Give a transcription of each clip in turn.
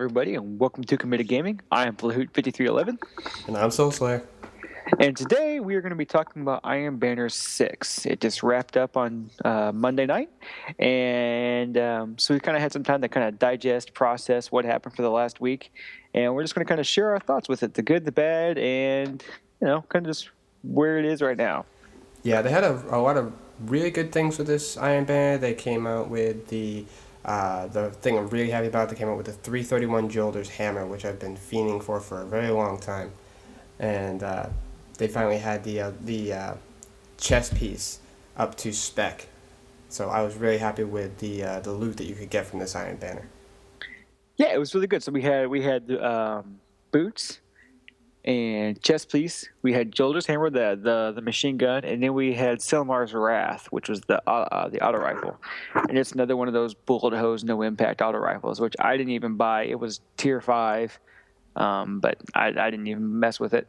everybody, and welcome to Committed Gaming. I am Flahoot5311, And I'm Soul Slayer. and today we are going to be talking about Iron Banner 6. It just wrapped up on Monday night, and so we kind of had some time to kind of digest, process what happened for the last week, and we're just going to kind of share our thoughts with it, the good, the bad, and, kind of just where it is right now. Yeah, they had a lot of really good things with this Iron Banner. They came out with the thing I'm really happy about. They came out with the 331 Jolder's hammer, which I've been fiending for a very long time, and they finally had the chess piece up to spec. So I was really happy with the loot that you could get from this Iron Banner. Yeah, it was really good. So we had boots and chest piece. We had Jolder's hammer, the machine gun, and then we had Silimar's wrath, which was the auto rifle, and it's another one of those bullet hose no impact auto rifles, which I didn't even buy. It was tier 5, but I didn't even mess with it.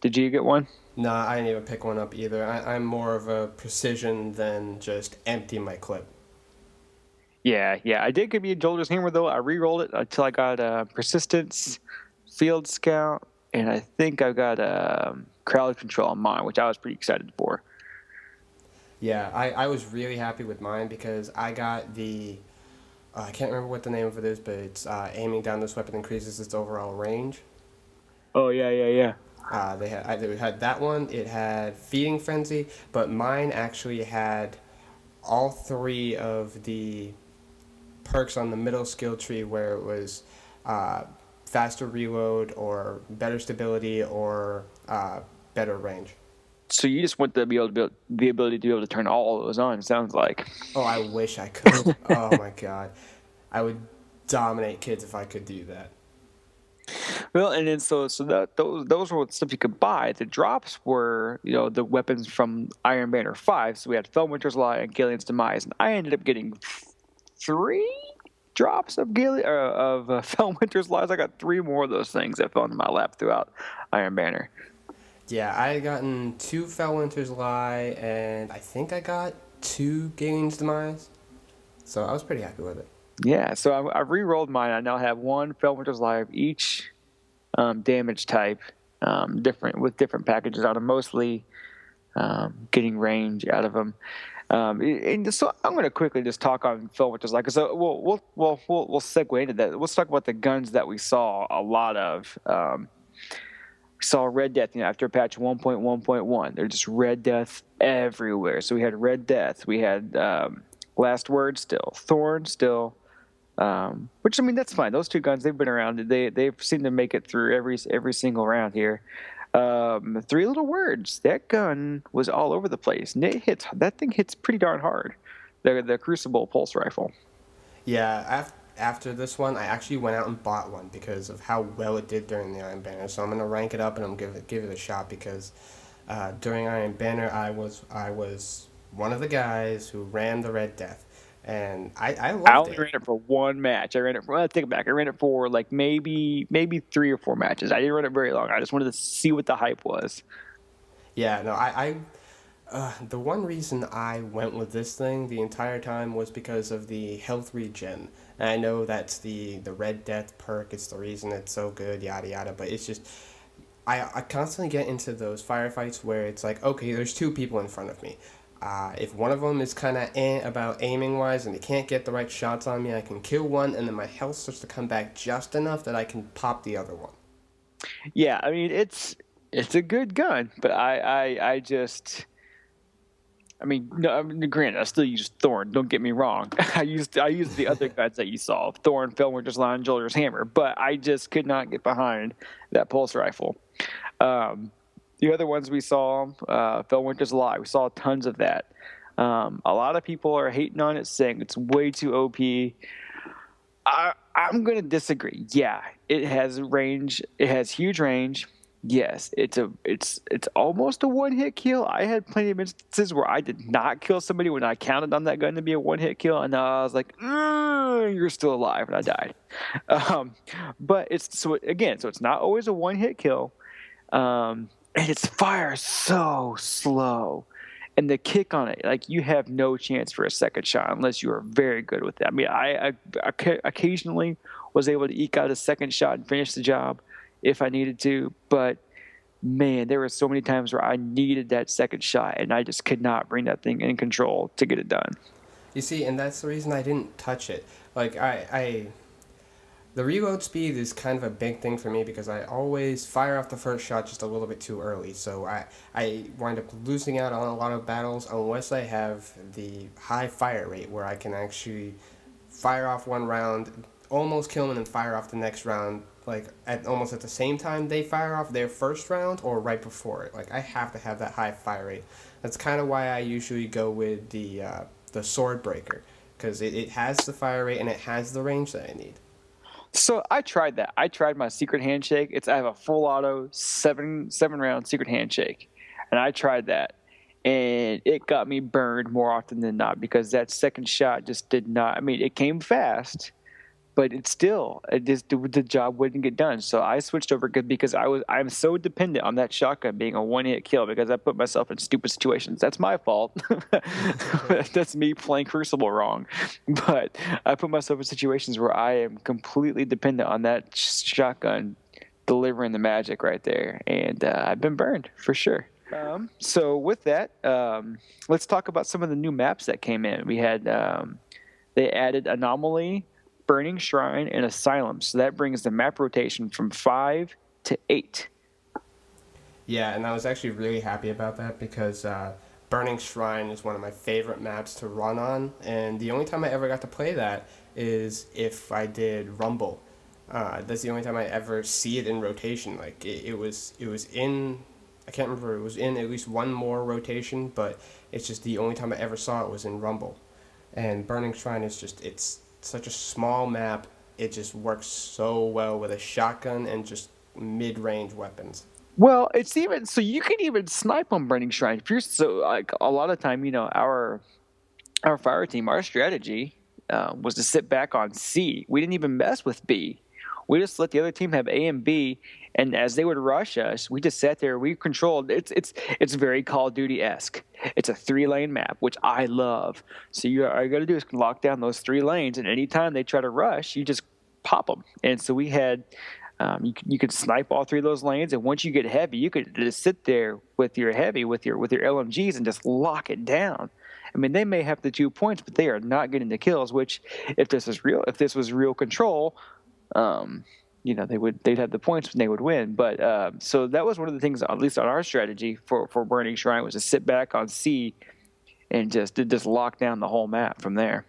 Did you get one? Nah, I didn't even pick one up either. I'm more of a precision than just empty my clip. Yeah. I did give me a Jolder's hammer though. I re-rolled it until I got persistence, field scout, and I think I got crowd control on mine, which I was pretty excited for. Yeah, I was really happy with mine because I got I can't remember what the name of it is, but it's aiming down this weapon increases its overall range. Oh yeah. They had that one. It had feeding frenzy, but mine actually had all three of the perks on the middle skill tree, where it was uh, faster reload or better stability or better range. So you just want to be able to the ability to be able to turn all of those on. It sounds like. Oh, I wish I could. Oh my god, I would dominate kids if I could do that. Well, and then so that those were stuff you could buy. The drops were the weapons from Iron Banner 5. So we had Felwinter's Lie and Gillian's Demise, and I ended up getting 3 drops of Felwinter's Lies. I got 3 more of those things that fell into my lap throughout Iron Banner. Yeah, I had gotten 2 Fellwinter's Lie, and I think I got 2 Galen's Demise. So I was pretty happy with it. Yeah, so I re-rolled mine. I now have 1 Felwinter's Lie of each damage type, different packages out of mostly getting range out of them. And so I'm going to quickly just talk on Felwinter's Lie, because we'll segue into that. Let's talk about the guns that we saw a lot of. We saw Red Death after patch 1.1.1. There's just Red Death everywhere. So we had Red Death. We had Last Word still. Thorn still. Which, I mean, that's fine. Those 2 guns, they've been around. They've seemed to make it through every single round here. 3 Little Words. That gun was all over the place. And that thing hits pretty darn hard. The Crucible pulse rifle. Yeah, after this one, I actually went out and bought one because of how well it did during the Iron Banner. So I'm gonna rank it up and I'm gonna give it a shot because during Iron Banner, I was one of the guys who ran the Red Death, and I I loved only it. ran it for 1 match. I take it back. I ran it for like maybe 3 or 4 matches. I didn't run it very long. I just wanted to see what the hype was. Yeah, no, the one reason I went with this thing the entire time was because of the health regen. And I know that's the Red Death perk. It's the reason it's so good, yada yada. But it's just I constantly get into those firefights where it's like, okay, there's 2 people in front of me. If one of them is kind of about aiming wise and they can't get the right shots on me, I can kill one, and then my health starts to come back just enough that I can pop the other one. Yeah, I mean it's a good gun, but I just. I mean, no, granted, I still use Thorn. Don't get me wrong. I used the other guns that you saw: Thorn, Felwinter's Lie, and Jolder's Hammer. But I just could not get behind that pulse rifle. The other ones we saw, Felwinter's Lie. We saw tons of that. A lot of people are hating on it, saying it's way too OP. I'm going to disagree. Yeah, it has range. It has huge range. Yes, it's almost a one-hit kill. I had plenty of instances where I did not kill somebody when I counted on that gun to be a one-hit kill, and I was like, "You're still alive," and I died. Um, but it's not always a one-hit kill, and its fire so slow. and the kick on it, like you have no chance for a second shot unless you are very good with that. I mean, I occasionally was able to eke out a second shot and finish the job if I needed to, but man, there were so many times where I needed that second shot and I just could not bring that thing in control to get it done. You see, and that's the reason I didn't touch it. Like the reload speed is kind of a big thing for me because I always fire off the first shot just a little bit too early. So I wind up losing out on a lot of battles unless I have the high fire rate where I can actually fire off one round, almost kill them, and then fire off the next round, like at almost at the same time they fire off their first round or right before it. Like I have to have that high fire rate. That's kind of why I usually go with the sword breaker because it has the fire rate and it has the range that I need. So I tried that. I tried my secret handshake. I have a full auto seven round secret handshake, and I tried that, and it got me burned more often than not because that second shot just did not. I mean, it came fast, but it just the job wouldn't get done. So I switched over because I'm so dependent on that shotgun being a one hit kill because I put myself in stupid situations. That's my fault. That's me playing Crucible wrong. But I put myself in situations where I am completely dependent on that shotgun delivering the magic right there, and I've been burned for sure. So with that, let's talk about some of the new maps that came in. We had they added Anomaly, Burning Shrine, and Asylum. So that brings the map rotation from 5 to 8. Yeah, and I was actually really happy about that because Burning Shrine is one of my favorite maps to run on, and the only time I ever got to play that is if I did Rumble. That's the only time I ever see it in rotation. Like it was in, I can't remember, it was in at least one more rotation, but it's just the only time I ever saw it was in Rumble. And Burning Shrine is just, it's such a small map. It just works so well with a shotgun and just mid-range weapons. Well, it's even so you can even snipe on Burning Shrine. If you're so like a lot of time, our fire team, our strategy was to sit back on C. We didn't even mess with B. We just let the other team have A and B, and as they would rush us, we just sat there. We controlled. It's very Call of Duty esque. It's a 3-lane map, which I love. So all you got to do is lock down those 3 lanes, and anytime they try to rush, you just pop them. And so we had. You could snipe all 3 of those lanes, and once you get heavy, you could just sit there with your heavy with your LMGs and just lock it down. I mean, they may have the 2 points, but they are not getting the kills. Which, if this was real control, they'd have the points and they would win. But so that was one of the things, at least on our strategy for Burning Shrine, was to sit back on C and just lock down the whole map from there.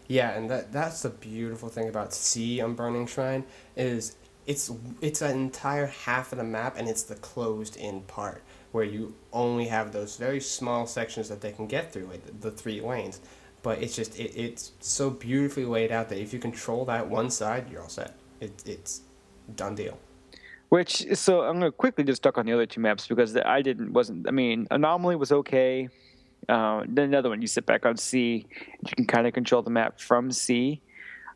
Yeah, and that's the beautiful thing about C on Burning Shrine is it's an entire half of the map and it's the closed in part where you only have those very small sections that they can get through, like the 3 lanes. But it's just it's so beautifully laid out that if you control that one side, you're all set. It's done deal. So I'm going to quickly just talk on the other 2 maps because I mean, Anomaly was okay. Then another one, you sit back on C, you can kind of control the map from C.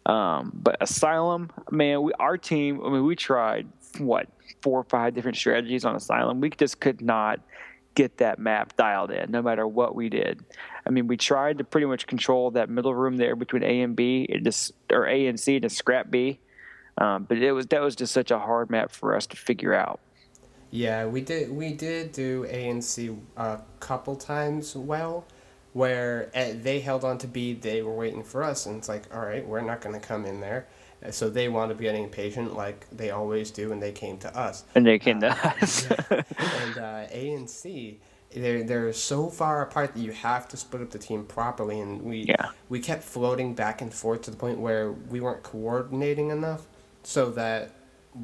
But Asylum, man, our team, I mean, we tried, 4 or 5 different strategies on Asylum. We just could not get that map dialed in, no matter what we did. I mean, we tried to pretty much control that middle room there between A and B, or A and C, to scrap B. But that was just such a hard map for us to figure out. Yeah, we did do A and C a couple times well, where they held on to B, they were waiting for us, and it's like, all right, we're not going to come in there. So they wound up getting impatient like they always do, and they came to us. And they came to us. Yeah. And A and C, they're so far apart that you have to split up the team properly, and we kept floating back and forth to the point where we weren't coordinating enough, so that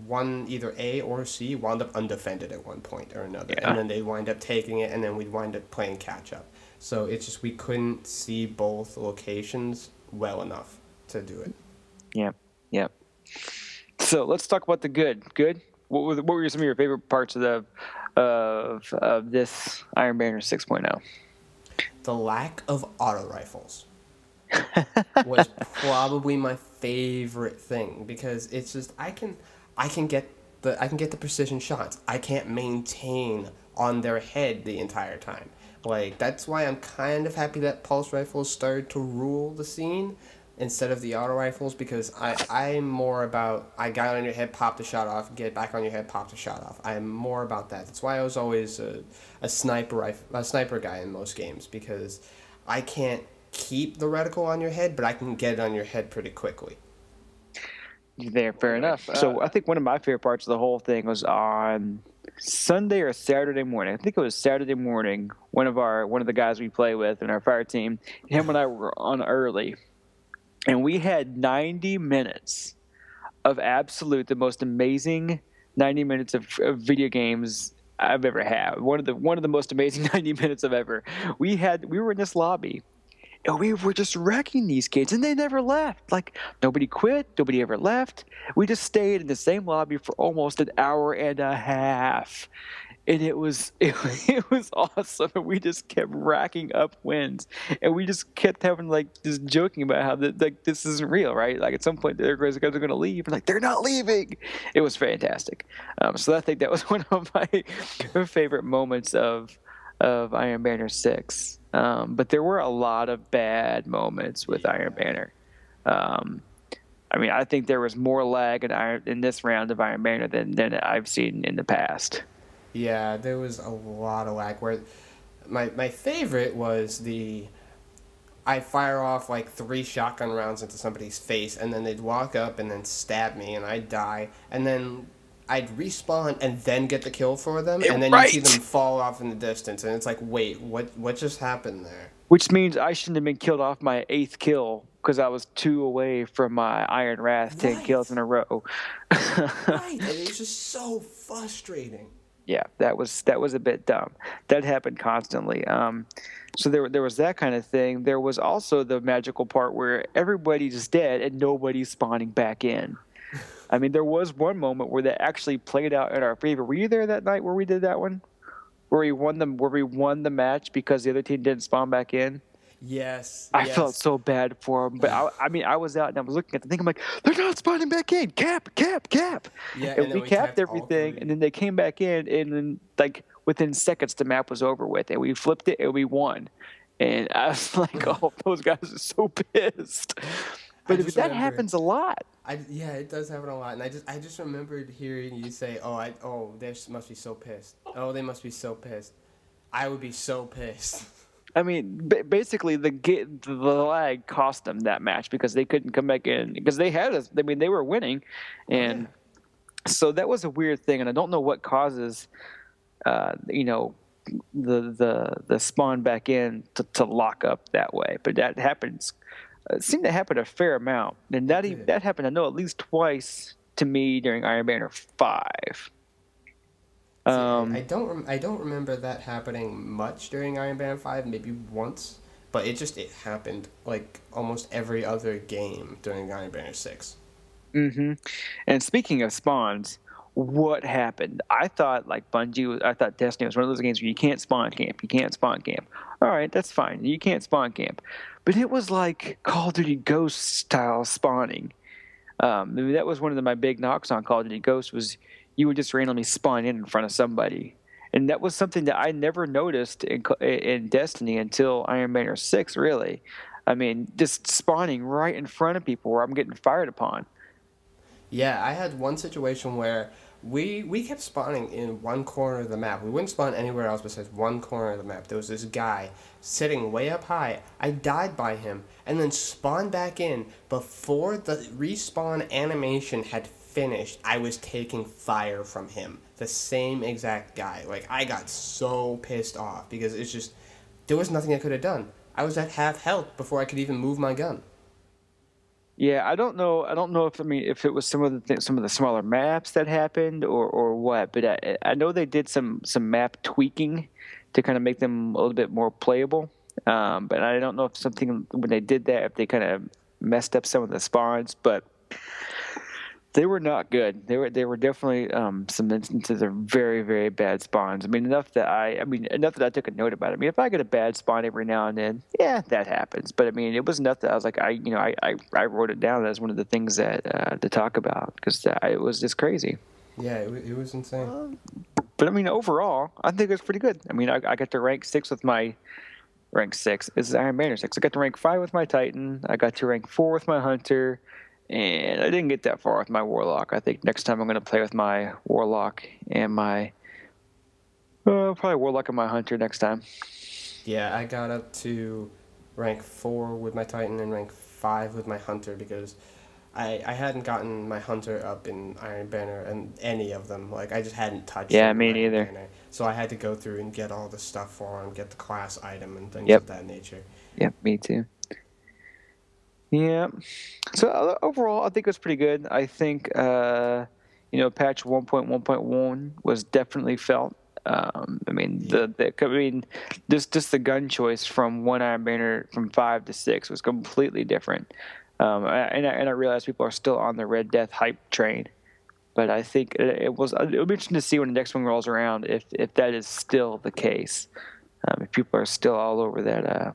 one, either A or C, wound up undefended at one point or another, and then they wind up taking it, and then we'd wind up playing catch up. So it's just we couldn't see both locations well enough to do it. Yeah. So let's talk about the good. Good. What were some of your favorite parts of this Iron Banner 6.0? The lack of auto rifles was probably my favorite thing because it's just I can get the precision shots. I can't maintain on their head the entire time. Like, that's why I'm kind of happy that pulse rifles started to rule the scene instead of the auto rifles, because I'm more about, I got on your head, pop the shot off, get back on your head, pop the shot off. I'm more about that. That's why I was always a sniper guy in most games, because I can't keep the reticle on your head, but I can get it on your head pretty quickly. There, fair enough. So I think one of my favorite parts of the whole thing was on Sunday or Saturday morning. I think it was Saturday morning. One of the guys we play with in our fire team, him and I were on early, and we had 90 minutes of the most amazing 90 minutes of video games I've ever had. One of the most amazing 90 minutes of ever. We were in this lobby, and we were just wrecking these kids, and they never left. Like, nobody quit, nobody ever left. We just stayed in the same lobby for almost an hour and a half, and it was awesome. And we just kept racking up wins, and we just kept having like just joking about how like this isn't real, right? Like at some point the guys are going to leave, and like they're not leaving. It was fantastic. So I think that was one of my favorite moments of Iron Banner 6. But there were a lot of bad moments with Iron Banner. Um, I mean, I think there was more lag in this round of Iron Banner than I've seen in the past. Yeah, there was a lot of lag. Where my favorite was I fire off like three shotgun rounds into somebody's face, and then they'd walk up and then stab me, and I'd die, and then I'd respawn and then get the kill for them, and then you see them Right. fall off in the distance, and it's like, wait, what just happened there? Which means I shouldn't have been killed off my eighth kill because I was two away from my Iron Wrath 10 kills Right, in a row. right, and it was just so frustrating. Yeah, that was a bit dumb. That happened constantly. So there was that kind of thing. There was also the magical part where everybody's dead and nobody's spawning back in. I mean, there was one moment where that actually played out in our favor. Were you there that night where we did that one? Where we won the match because the other team didn't spawn back in? Yes, I felt yes, so bad for them, but I mean, I was out and I was looking at the thing. I'm like, they're not spawning back in. Cap, cap, cap. yeah, And and then we we capped tapped all everything, and three. then they came back in, and then like within seconds, the map was over with, and we flipped it and we won. And I was like, oh, those guys are so pissed. I But just that remember happens a lot. Yeah, it does happen a lot, and I just remembered hearing you say, "Oh, they must be so pissed. Oh, they must be so pissed. I would be so pissed." I mean, basically, the lag cost them that match because they couldn't come back in because they had us. I mean, they were winning, Oh yeah, and so that was a weird thing. And I don't know what causes, you know, the spawn back in to lock up that way, but that happens. It seemed to happen a fair amount, and it did. that happened. I know at least twice to me during Iron Banner 5. See, I Um, I don't remember that happening much during Iron Man 5, maybe once, but it happened like almost every other game during Iron Banner 6. hmm And speaking of spawns, what happened? I thought Destiny was one of those games where you can't spawn camp. You can't spawn camp. All right, that's fine. You can't spawn camp. But it was like Call of Duty Ghost style spawning. I mean, that was one of my big knocks on Call of Duty Ghost was you would just randomly spawn in front of somebody. And that was something that I never noticed in Destiny until Iron Banner 6, really. I mean, just spawning right in front of people where I'm getting fired upon. Yeah, I had one situation where we kept spawning in one corner of the map. We wouldn't spawn anywhere else besides one corner of the map. There was this guy sitting way up high. I died by him and then spawned back in before the respawn animation had finished. I was taking fire from him. The same exact guy. Like, I got so pissed off because it's just there was nothing I could have done. I was at half health before I could even move my gun. Yeah, I don't know. I don't know if if it was some of the smaller maps that happened or what, but I know they did some map tweaking to kind of make them a little bit more playable. But I don't know if something when they did that if they kind of messed up some of the spawns, but they were not good. They were definitely some instances of very very bad spawns. I mean enough that I took a note about it. I mean if I get a bad spawn every now and then, yeah, that happens. But I mean it was enough that I was like I wrote it down as one of the things that to talk about because it was just crazy. Yeah, it was insane. But I mean, overall, I think it's pretty good. I mean, I got to rank 6 with my rank 6. This is Iron Banner 6. I got to rank 5 with my Titan. I got to rank 4 with my Hunter. And I didn't get that far with my Warlock. I think next time I'm going to play with my Warlock and my probably Warlock and my Hunter next time. Yeah, I got up to rank 4 with my Titan and rank 5 with my Hunter because I hadn't gotten my Hunter up in Iron Banner and any of them. Like, I just hadn't touched Yeah, him in me Iron neither. Banner. So I had to go through and get all the stuff for him, get the class item and things Yep. of that nature. Yep, me too. Yeah. So overall, I think it was pretty good. I think patch 1.1.1 was definitely felt. I mean, Yeah. just the gun choice from one Iron Banner from 5 to 6 was completely different. And I realize people are still on the Red Death hype train, but I think it'll be interesting to see when the next one rolls around if that is still the case. If people are still all over that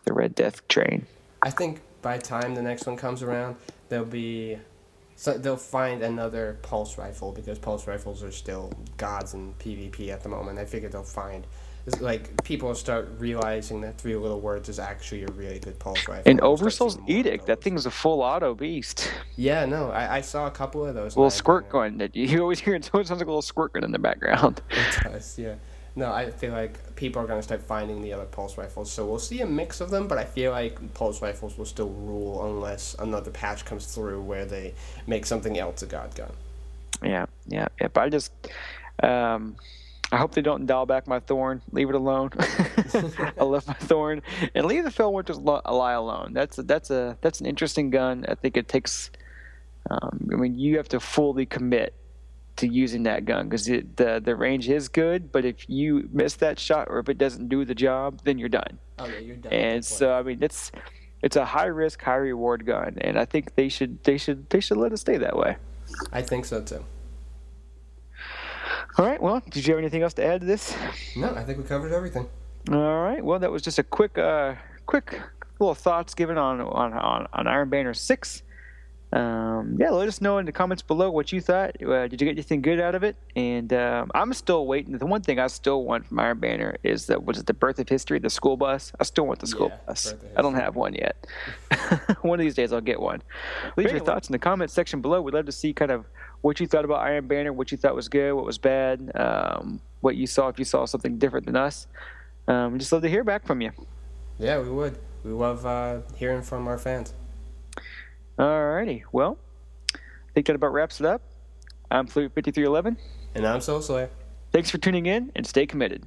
the Red Death train. I think by the time the next one comes around, they'll find another pulse rifle because pulse rifles are still gods in PvP at the moment. I figure they'll find people will start realizing that 3 little words is actually a really good pulse rifle. And Oversoul's Edict, that thing's a full auto beast. Yeah, no, I saw a couple of those. A little squirt gun that you always hear. It sounds like a little squirt gun in the background. It does, yeah. No, I feel like people are going to start finding the other pulse rifles, so we'll see a mix of them, but I feel like pulse rifles will still rule unless another patch comes through where they make something else a god gun. Yeah. But I hope they don't dial back my Thorn. Leave it alone. I love my Thorn. And leave the Felwinter's lie alone. That's an interesting gun. I think it takes, you have to fully commit to using that gun because the range is good, but if you miss that shot or if it doesn't do the job, then you're done. Oh yeah, you're done. And so it's a high risk, high reward gun, and I think they should let it stay that way. I think so too. All right. Well, did you have anything else to add to this? No, I think we covered everything. All right. Well, that was just a quick little thoughts given on Iron Banner 6. Let us know in the comments below what you thought. Did you get anything good out of it? And I'm still waiting. The one thing I still want from Iron Banner is the Birth of History, the school bus. I still want the school bus. I don't have one yet. One of these days I'll get one. Leave your thoughts in the comments section below. We'd love to see kind of what you thought about Iron Banner, what you thought was good, what was bad, what you saw, if you saw something different than us. We'd just love to hear back from you. Yeah, we would. We love hearing from our fans. Alrighty. Well, I think that about wraps it up. I'm Fluke 5311. And I'm Soul Slayer. Thanks for tuning in and stay committed.